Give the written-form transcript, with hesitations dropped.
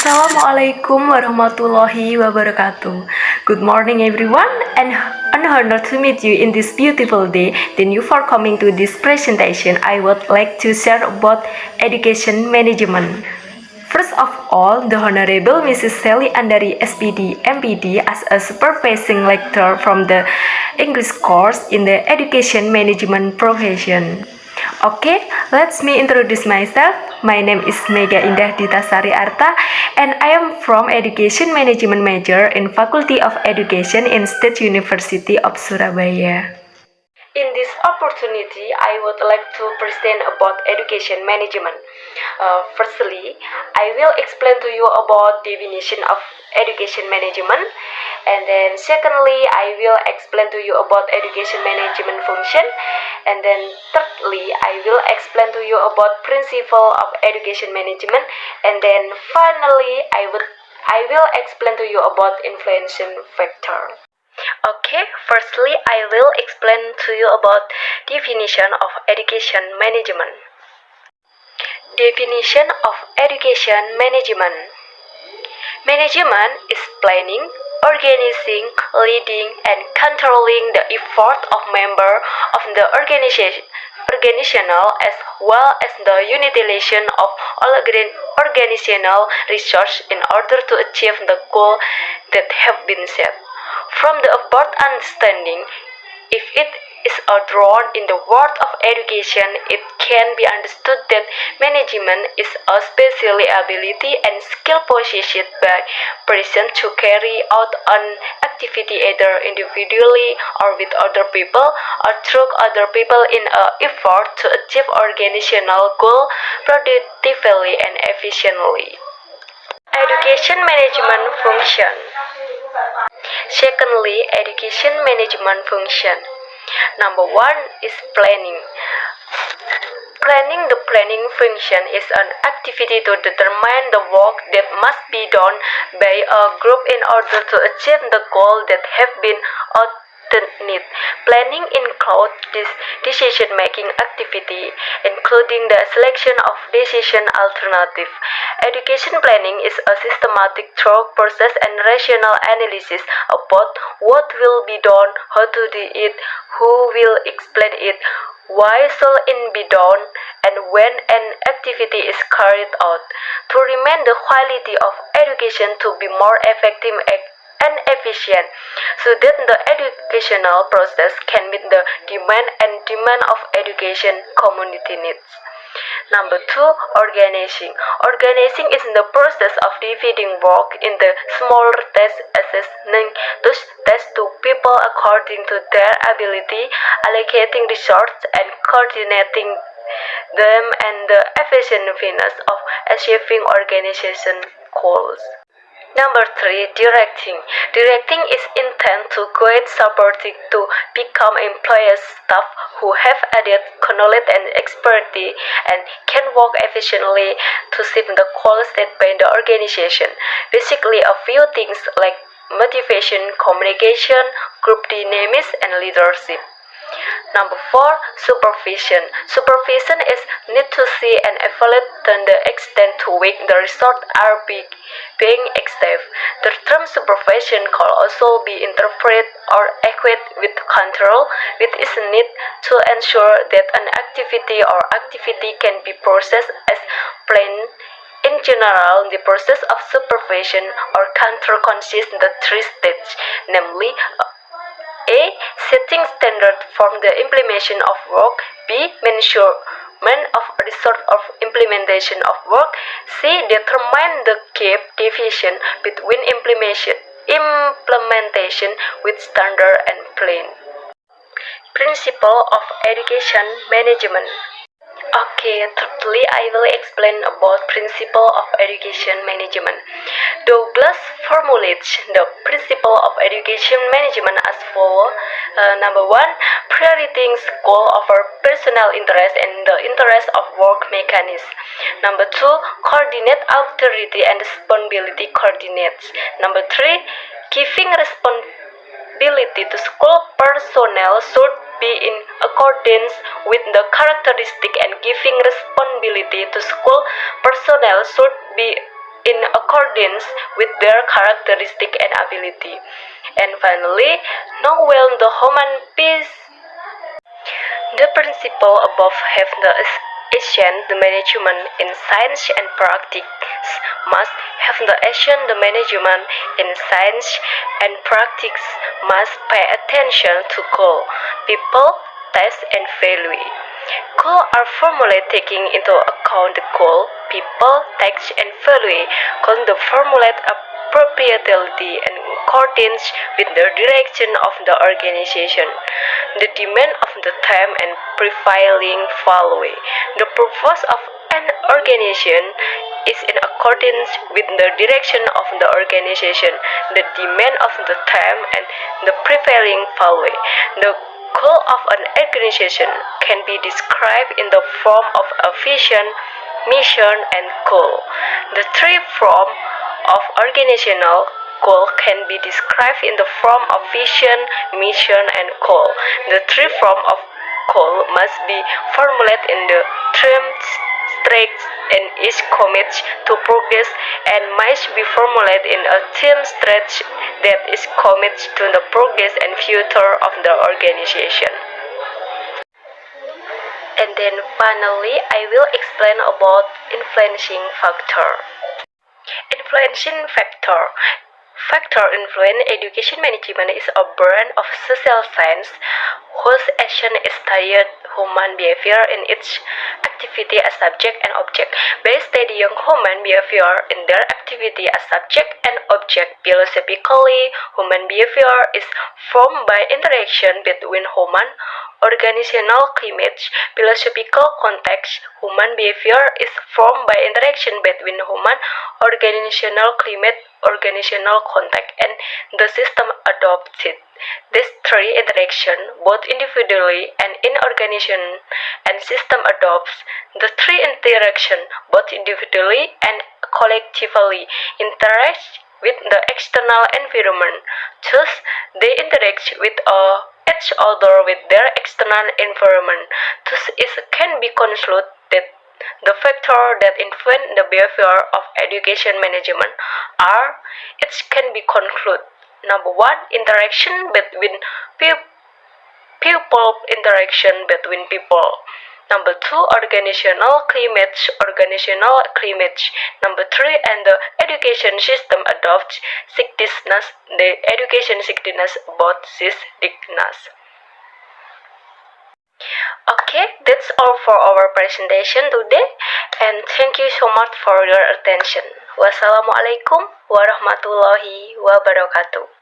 Assalamualaikum warahmatullahi wabarakatuh. Good morning everyone, and an honor to meet you in this beautiful day. Thank you for coming to this presentation. I would like to share about education management. First of all, the Honorable Mrs. Sally Andari SPD MPD as a supervising lecturer from the English course in the education management profession. Okay, let me introduce myself. My name is Indah Dita Sari Arta, and I am from Education Management major in Faculty of Education in State University of Surabaya. In this opportunity, I would like to present about education management. Firstly, I will explain to you about definition of education management, and then secondly, I will explain to you about education management function, and then thirdly, I will explain to you about principle of education management, and then finally, I will explain to you about influencing factor. Okay, firstly, I will explain to you about definition of education management. Definition of education management. Management is planning, organizing, leading, and controlling the effort of members of the organizational as well as the utilization of all organizational resources in order to achieve the goal that have been set. From the above understanding, if it is drawn in the world of education, it can be understood that management is a special ability and skill possessed by person to carry out an activity either individually or with other people or through other people in an effort to achieve organizational goal productively and efficiently. Education management function. Secondly, education management function. Number one is planning. The planning function is an activity to determine the work that must be done by a group in order to achieve the goal that have been outlined. Planning includes this decision-making activity, including the selection of decision alternative. Education planning is a systematic thought process and rational analysis about what will be done, how to do it, who will explain it, why shall it be done, and when an activity is carried out. To remain the quality of education to be more effective and efficient, so that the educational process can meet the demand of education community needs. Number two, organizing. Organizing is the process of dividing work into smaller tasks, assigning those tasks to people according to their ability, allocating resources, and coordinating them and the effectiveness of achieving organization goals. Number three, directing. Directing is intended to guide supporting to become employees staff who have added knowledge and expertise and can work efficiently to achieve the goals set by the organization. Basically, a few things like motivation, communication, group dynamics, and leadership. Number four, supervision. Supervision is need to see and evaluate the extent to which the results are being achieved. The term supervision can also be interpreted or equated with control, which is need to ensure that an activity or activity can be processed as planned. In general, the process of supervision or control consists the three stages, namely A. Setting standard for the implementation of work. B. Measurement of result of implementation of work. C. Determine the gap deviation between implementation with standard and plan. Principle of education management. Okay, thirdly, I will explain about principle of education management. Douglas formulates the principle of education management as follows. Number one, prioritizing goal over personal interest and the interest of work mechanism. Number two, coordinate authority and responsibility coordinates. Number three, giving responsibility to school personnel should be in accordance with the characteristic and giving responsibility to school personnel should be in accordance with their characteristic and ability. And finally, know well the human peace. The principle above have the Asian the management in science and practice must have the Asian the management in science and practice must pay attention to goal, people, task and value. Goals are formulated taking into account the goal, people, task and value. Goals the formulate appropriately and accordance with the direction of the organization, the demand of the time and prevailing value. The purpose of an organization is in accordance with the direction of the organization, the demand of the time and the prevailing value. The goal of an organization can be described in the form of a vision, mission, and goal. The three forms of organizational goal can be described in the form of vision, mission, and goal. The three forms of goal must be formulated in the terms strict and is committed to progress and must be formulated in a team strategy that is committed to the progress and future of the organization. And then finally, I will explain about influencing factor. Influencing factor. Factor influence education management is a branch of social science whose action is studied human behavior in its activity as subject and object. By studying human behavior in their activity as subject and object, philosophically, human behavior is formed by interaction between human organizational climate, philosophical context. Human behavior is formed by interaction between human organizational climate, organizational context, and the system adopted. These three interactions, both individually and in organization and system adopts. The three interactions, both individually and collectively, interact with the external environment. Thus, they interact with each other with their external environment. Thus, it can be concluded that the factors that influence the behavior of education management are, it can be concluded. Number one, interaction between people, interaction between people. Number two, organizational climate, organizational climate. Number three, and the education system adopts sickness, the education sickness about sickness. Okay, that's all for our presentation today, and thank you so much for your attention. Wassalamualaikum warahmatullahi wabarakatuh.